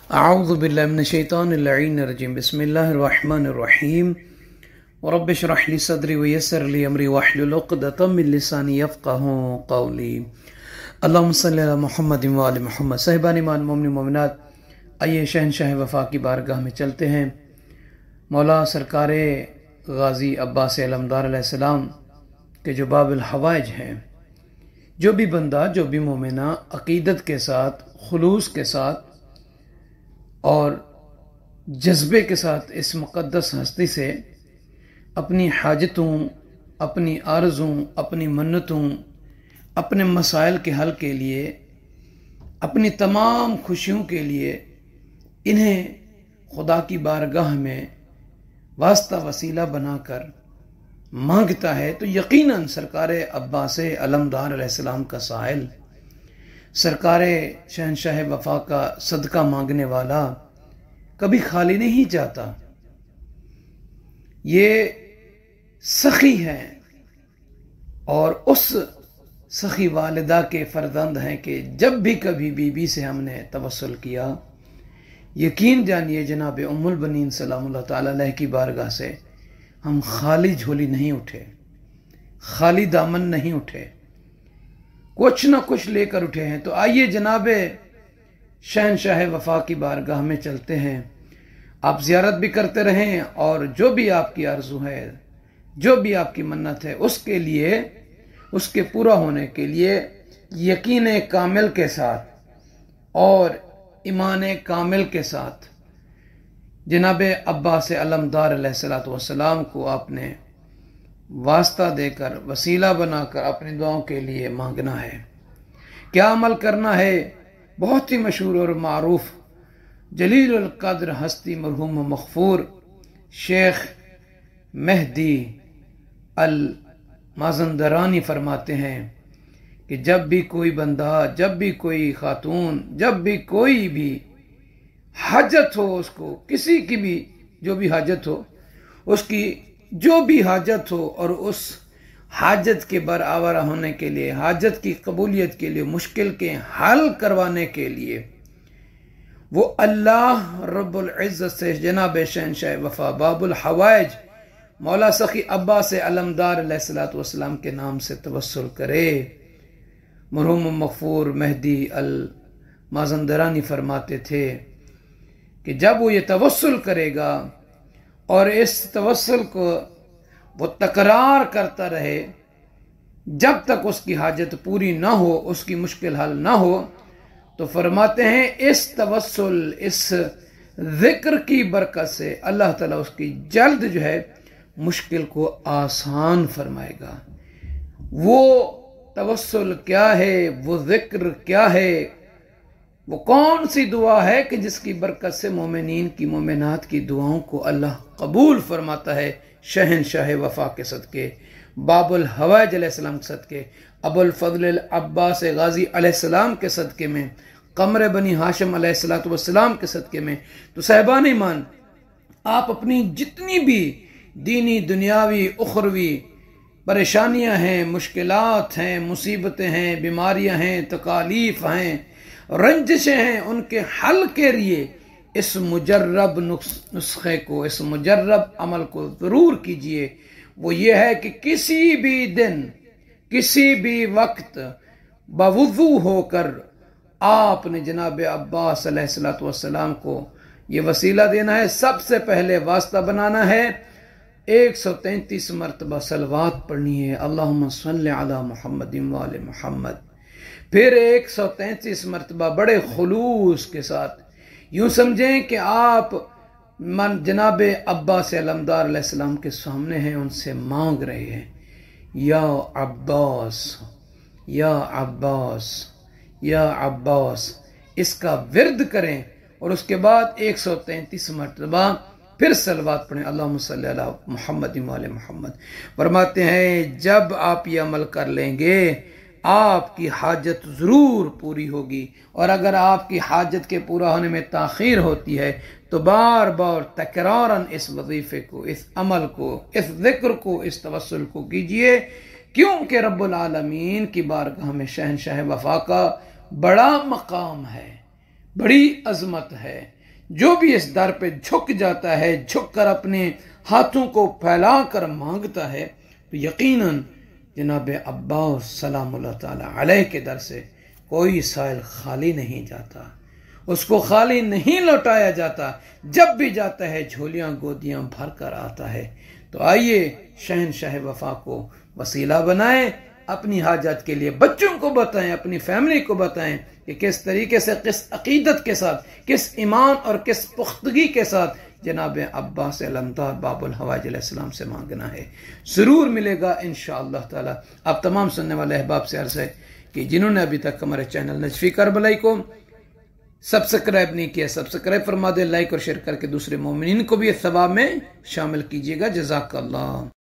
अऊज़ु बिल्लाहि मिनश्शैतानिर्रजीम बिस्मिल्लाहिर्रहमानिर्रहीम रब्बि इश्रह ली सदरी व यस्सिर ली अमरी वहलुल उक़दतम मिन लिसानी यफ़क़हू क़ौली। अल्लाहुम्मा सल्लि अला मुहम्मदिन व आलि मुहम्मद। साहिबान ईमान मोमिन मोमिनात, आइए शहंशाह वफ़ा की बारगाह में चलते हैं। मौला सरकार गाज़ी अब्बास अलमदार अलैहिस्सलाम के जो बाबुल हवाइज हैं, जो भी बंदा, जो भी मोमिना अक़ीदत के साथ, खुलूस के साथ और जज्बे के साथ इस मुक़द्दस हस्ती से अपनी हाजतों, अपनी आरज़ों, अपनी मन्नतों, अपने मसाइल के हल के लिए, अपनी तमाम खुशियों के लिए इन्हें खुदा की बारगाह में वास्ता वसीला बनाकर मांगता है, तो यकीनन सरकार अब्बास अलमदार अलैहिस्सलाम का साहिल, सरकार शहंशाह वफ़ा का सदका मांगने वाला कभी खाली नहीं जाता। ये सखी है और उस सखी वालिदा के फर्जंद हैं कि जब भी कभी बीबी से हमने तवस्सुल किया, यकीन जानिए जनाब उम्मुल बनीन सलामुल्लाह ताला अलैह की बारगाह से हम खाली झोली नहीं उठे, खाली दामन नहीं उठे, कुछ ना कुछ लेकर उठे हैं। तो आइए जनाब शहंशाह वफ़ा की बारगाह में चलते हैं। आप ज़ियारत भी करते रहें और जो भी आपकी आरज़ू है, जो भी आपकी मन्नत है, उसके लिए, उसके पूरा होने के लिए यकीन कामिल के साथ और ईमान कामिल के साथ जनाब अब्बास अलमदार अलैहिस्सलातु वस्सलाम को आपने वास्ता देकर, वसीला बनाकर अपनी दुआओं के लिए मांगना है। क्या अमल करना है? बहुत ही मशहूर और मारूफ जलीलुल कद्र हस्ती मरहूम मग़फ़ूर शेख मेहदी अल माज़ंदरानी फरमाते हैं कि जब भी कोई बंदा, जब भी कोई खातून, जब भी कोई भी हाजत हो, उसको किसी की भी जो भी हाजत हो, उसकी जो भी हाजत हो, और उस हाजत के बराबर होने के लिए, हाजत की कबूलियत के लिए, मुश्किल के हल करवाने के लिए वो अल्लाह रब्बुल इज़्ज़त से जनाब शहंशाह वफ़ा बाबुल हवाइज मौला सखी अब्बास अलमदार अलैहिस्सलातु वस्सलाम के नाम से तवस्सुल करे। मरहूम मग़फ़ूर मेहदी अल माज़ंदरानी फरमाते थे कि जब वो ये तवस्सुल करेगा और इस तवस्सुल को वो तकरार करता रहे, जब तक उसकी हाजत पूरी ना हो, उसकी मुश्किल हल ना हो, तो फरमाते हैं इस तवस्सुल, इस ज़िक्र की बरकत से अल्लाह ताला उसकी जल्द जो है मुश्किल को आसान फरमाएगा। वो तवस्सुल क्या है, वो ज़िक्र क्या है, वो कौन सी दुआ है कि जिसकी बरकत से मोमिनीन की, मोमिनात की दुआओं को अल्लाह कबूल फरमाता है। शहंशाह वफ़ा के सदके, बाबुल हवाइज अलैहिस्सलाम के सदके, अबुल फज़ल अब्बास गाज़ी अलैहिस्सलाम के सदके में, क़मर बनी हाशिम अलैहिस्सलातु वस्सलाम के सदके में। तो साहिबान ईमान, आप अपनी जितनी भी दीनी, दुनियावी, उखरवी परेशानियां हैं, मुश्किलात हैं, मुसीबतें हैं, बीमारियां हैं, तकालीफ हैं, रंजिशें हैं, उनके हल के लिए इस मुजर्रब नुस्खे को, इस मुजर्रब अमल को ज़रूर कीजिए। वो ये है कि किसी भी दिन, किसी भी वक्त बावुज़ू होकर आपने जनाब अब्बास अलैहिस्सलातु वस्सलाम को ये वसीला देना है। सबसे पहले वास्ता बनाना है, 133 मरतबा सलवात पढ़नी है, अल्लाहुम्मा सल्लि अला मुहम्मदिन व आलि मुहम्मद। फिर 133 मरतबा बड़े खुलूस के साथ, यूं समझें कि आप जनाब अब्बास अलमदार अलैहिस्सलाम के सामने हैं, उनसे मांग रहे हैं, या अब्बास, या अब्बास, या अब्बास। इसका विर्द करें और उसके बाद 133 मरतबा फिर सलवात पढ़ें, अल्लाहुम्मा सल्लि अला मुहम्मदिन व आलि मुहम्मद। फरमाते हैं जब आप ये अमल कर लेंगे, आपकी हाजत ज़रूर पूरी होगी। और अगर आपकी हाजत के पूरा होने में ताख़ीर होती है, तो बार बार तकरारन इस वजीफ़े को, इस अमल को, इस ज़िक्र को, इस तवस्सुल को कीजिए, क्योंकि रब्बुल आलमीन की बारगाह में शहंशाह वफ़ा का बड़ा मकाम है, बड़ी अज़मत है। जो भी इस दर पे झुक जाता है, झुक कर अपने हाथों को फैलाकर मांगता है, तो यकीनन जनाब अब्बास सलामुल्लाह ताला अलैह के दर से कोई साइल खाली नहीं जाता, उसको खाली नहीं लौटाया जाता। जब भी जाता है झोलियां गोदियां भर कर आता है। तो आइए शहनशाह वफा को वसीला बनाएं, अपनी हाजत के लिए बच्चों को बताएं, अपनी फैमिली को बताएं कि किस तरीके से, किस अकीदत के साथ, किस ईमान और किस पुख्तगी के साथ जनाब अब्बास अलमदार बाबुल हवाइज अलैहिस्सलाम से मांगना है। ज़रूर मिलेगा इंशाअल्लाह ताला। अब तमाम सुनने वाले अहबाब से अर्ज़ है कि जिन्होंने अभी तक हमारे चैनल नजफ़ी करबलाई को सब्सक्राइब नहीं किया, सब्सक्राइब फरमा दे, लाइक और शेयर करके दूसरे मोमिनीन को भी इस सवाब में शामिल कीजिएगा। जज़ाकल्लाह।